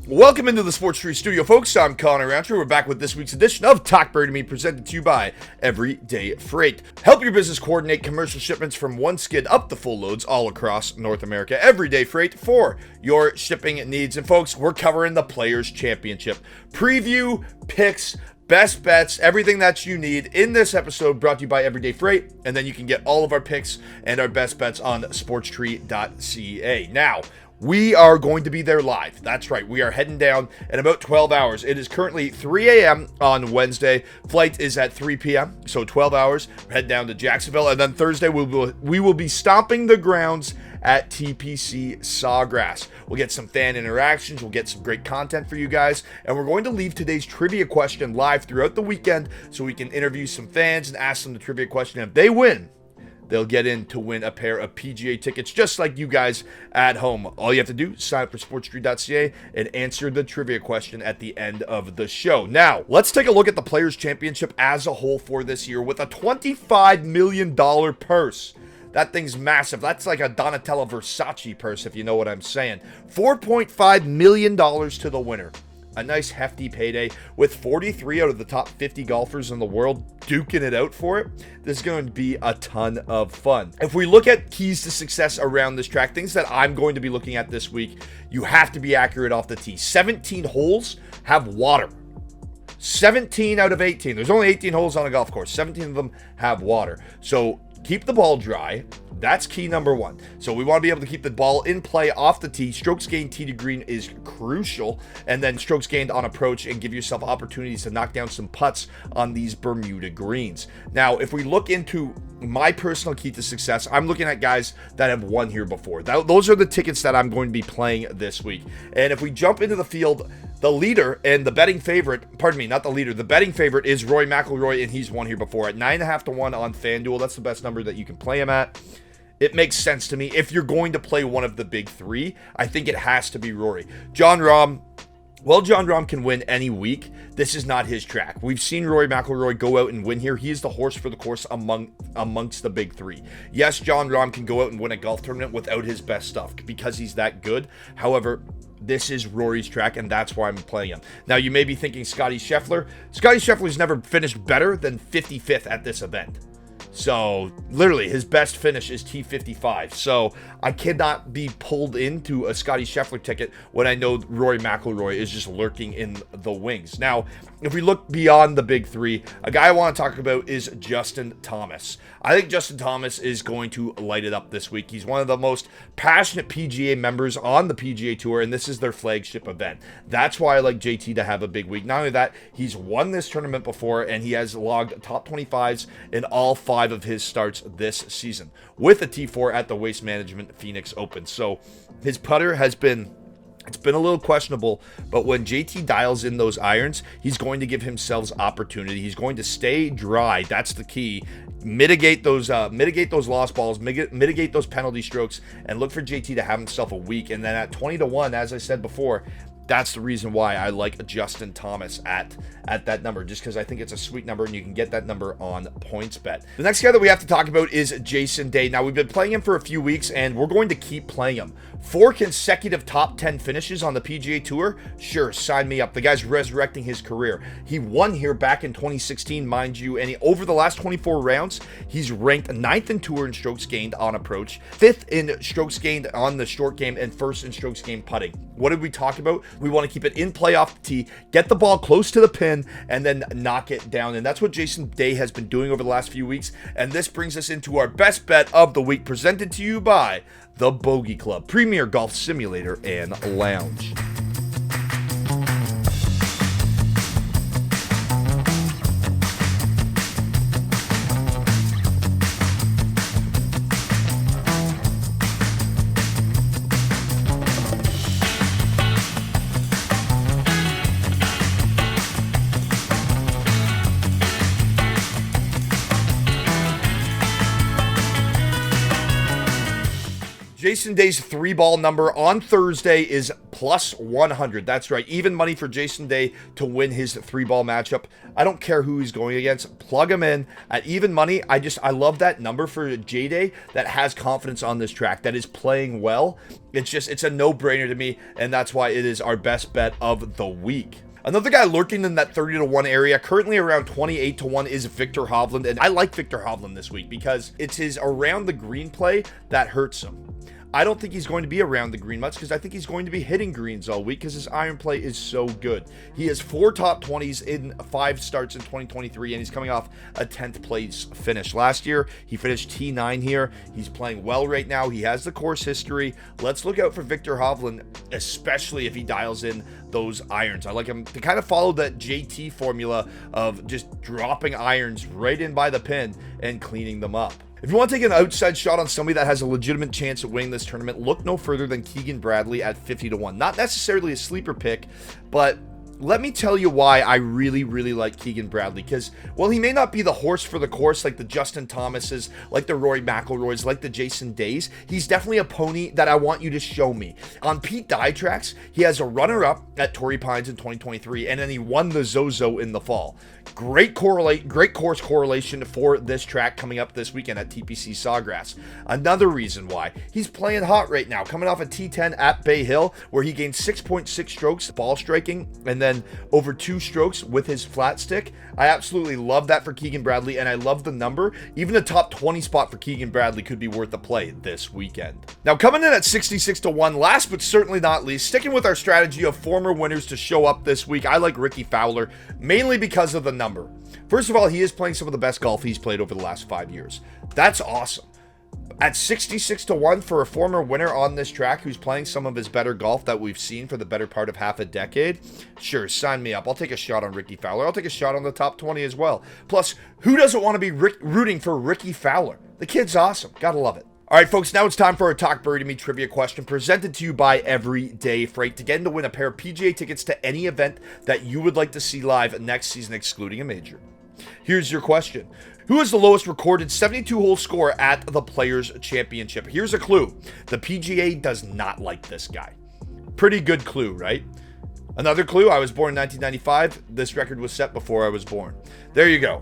Welcome into the Sports Tree Studio, folks. I'm Connor Rancher. We're back with this week's edition of Talk Birdie, presented to you by Everyday Freight. Help your business coordinate commercial shipments from one skid up to full loads all across North America. Everyday Freight for your shipping needs. And folks, we're covering the Players Championship. Preview, picks, best bets, everything that you need in this episode, brought to you by Everyday Freight. And then you can get all of our picks and our best bets on sportstree.ca. Now, we are going to be there live. That's right. We are heading down in about 12 hours. It is currently 3 a.m. on Wednesday. Flight is at 3 p.m., so 12 hours. We're heading down to Jacksonville, and then Thursday we will be stomping the grounds at TPC Sawgrass. We'll get some fan interactions. We'll get some great content for you guys, and we're going to leave today's trivia question live throughout the weekend so we can interview some fans and ask them the trivia question. If they win, they'll get in to win a pair of PGA tickets just like you guys at home. All you have to do is sign up for sportstreet.ca and answer the trivia question at the end of the show. Now, let's take a look at the Players Championship as a whole for this year with a $25 million purse. That thing's massive. That's like a Donatella Versace purse, if you know what I'm saying. $4.5 million to the winner. A nice hefty payday with 43 out of the top 50 golfers in the world duking it out for it. This is going to be a ton of fun. If we look at keys to success around this track, things that I'm going to be looking at this week, you have to be accurate off the tee. 17 holes have water. 17 out of 18. There's only 18 holes on a golf course. 17 of them have water. So keep the ball dry. That's key number one. So we want to be able to keep the ball in play off the tee. Strokes gained tee to green is crucial. And then strokes gained on approach, and give yourself opportunities to knock down some putts on these Bermuda greens. Now, if we look into my personal key to success, I'm looking at guys that have won here before. Those are the tickets that I'm going to be playing this week. And if we jump into the field, the leader and the betting favorite, pardon me, not the leader, the betting favorite is Rory McIlroy, and he's won here before at 9.5 to 1 on FanDuel. That's the best number that you can play him at. It makes sense to me. If you're going to play one of the big three, I think it has to be Rory. Jon Rahm, well, Jon Rahm can win any week. This is not his track. We've seen Rory McIlroy go out and win here. He is the horse for the course amongst the big three. Yes, Jon Rahm can go out and win a golf tournament without his best stuff because he's that good. However, this is Rory's track, and that's why I'm playing him. Now, you may be thinking Scottie Scheffler. Scottie Scheffler's never finished better than 55th at this event. So, literally, his best finish is T55. So, I cannot be pulled into a Scottie Scheffler ticket when I know Rory McIlroy is just lurking in the wings. Now, if we look beyond the big three, a guy I want to talk about is Justin Thomas. I think Justin Thomas is going to light it up this week. He's one of the most passionate PGA members on the PGA Tour, and this is their flagship event. That's why I like JT to have a big week. Not only that, he's won this tournament before, and he has logged top 25s in all 5 of his starts this season with a T4 at the Waste Management Phoenix Open. So his putter has been, it's been a little questionable, but when JT dials in those irons, he's going to give himself opportunity. He's going to stay dry. That's the key. Mitigate those lost balls, mitigate those penalty strokes, and look for JT to have himself a week. And then at 20 to 1, as I said before, that's the reason why I like Justin Thomas at that number, just because I think it's a sweet number, and you can get that number on PointsBet. The next guy that we have to talk about is Jason Day. Now, we've been playing him for a few weeks, and we're going to keep playing him. 4 consecutive top 10 finishes on the PGA Tour? Sure, sign me up. The guy's resurrecting his career. He won here back in 2016, mind you, and over the last 24 rounds, he's ranked 9th in Tour in strokes gained on approach, 5th in strokes gained on the short game, and 1st in strokes gained putting. What did we talk about? We want to keep it in play off the tee, get the ball close to the pin, and then knock it down. And that's what Jason Day has been doing over the last few weeks. And this brings us into our best bet of the week, presented to you by the Bogey Club, Premier Golf Simulator and Lounge. Jason Day's 3-ball number on Thursday is plus 100. That's right. Even money for Jason Day to win his 3-ball matchup. I don't care who he's going against. Plug him in at even money. I love that number for J-Day that has confidence on this track, that is playing well. It's a no-brainer to me, and that's why it is our best bet of the week. Another guy lurking in that 30-1 area, currently around 28-1, is Victor Hovland. And I like Victor Hovland this week because it's his around the green play that hurts him. I don't think he's going to be around the green much because I think he's going to be hitting greens all week because his iron play is so good. He has 4 top 20s in 5 starts in 2023, and he's coming off a 10th place finish. Last year, he finished T9 here. He's playing well right now. He has the course history. Let's look out for Victor Hovland, especially if he dials in those irons. I like him to kind of follow that JT formula of just dropping irons right in by the pin and cleaning them up. If you want to take an outside shot on somebody that has a legitimate chance of winning this tournament, look no further than Keegan Bradley at 50-1. Not necessarily a sleeper pick, but let me tell you why I really, really like Keegan Bradley. Because, well, he may not be the horse for the course like the Justin Thomases, like the Rory McIlroys, like the Jason Days. He's definitely a pony that I want you to show me. On Pete Dye tracks, he has a runner-up at Torrey Pines in 2023, and then he won the Zozo in the fall. Great course correlation for this track coming up this weekend at TPC Sawgrass. Another reason why he's playing hot right now, coming off a T10 at Bay Hill, where he gained 6.6 strokes ball striking and then over 2 strokes with his flat stick. I absolutely love that for Keegan Bradley, and I love the number. Even a top 20 spot for Keegan Bradley could be worth a play this weekend. Now, coming in at 66-1, last but certainly not least, sticking with our strategy of former winners to show up this week, I like Ricky Fowler, mainly because of the number. First of all, he is playing some of the best golf he's played over the last 5 years. That's awesome. At 66-1 for a former winner on this track who's playing some of his better golf that we've seen for the better part of half a decade, sure, sign me up. I'll take a shot on Ricky Fowler. I'll take a shot on the top 20 as well. Plus, who doesn't want to be rooting for Ricky Fowler? The kid's awesome. Gotta love it. All right, folks, now it's time for our Talk Birdie Me trivia question presented to you by Everyday Freight to get in to win a pair of PGA tickets to any event that you would like to see live next season, excluding a major. Here's your question. Who has the lowest recorded 72-hole score at the Players' Championship? Here's a clue. The PGA does not like this guy. Pretty good clue, right? Another clue, I was born in 1995. This record was set before I was born. There you go.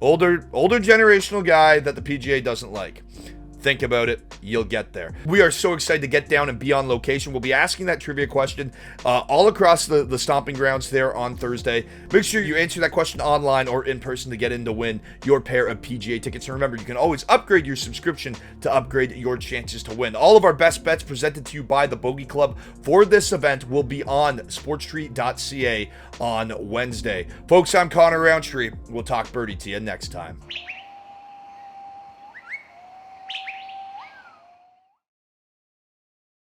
Older generational guy that the PGA doesn't like. Think about it. You'll get there. We are so excited to get down and be on location. We'll be asking that trivia question all across the stomping grounds there on Thursday. Make sure you answer that question online or in person to get in to win your pair of PGA tickets. And remember, you can always upgrade your subscription to upgrade your chances to win. All of our best bets presented to you by the Bogey Club for this event will be on sportstreet.ca on Wednesday. Folks, I'm Connor Roundtree. We'll talk birdie to you next time.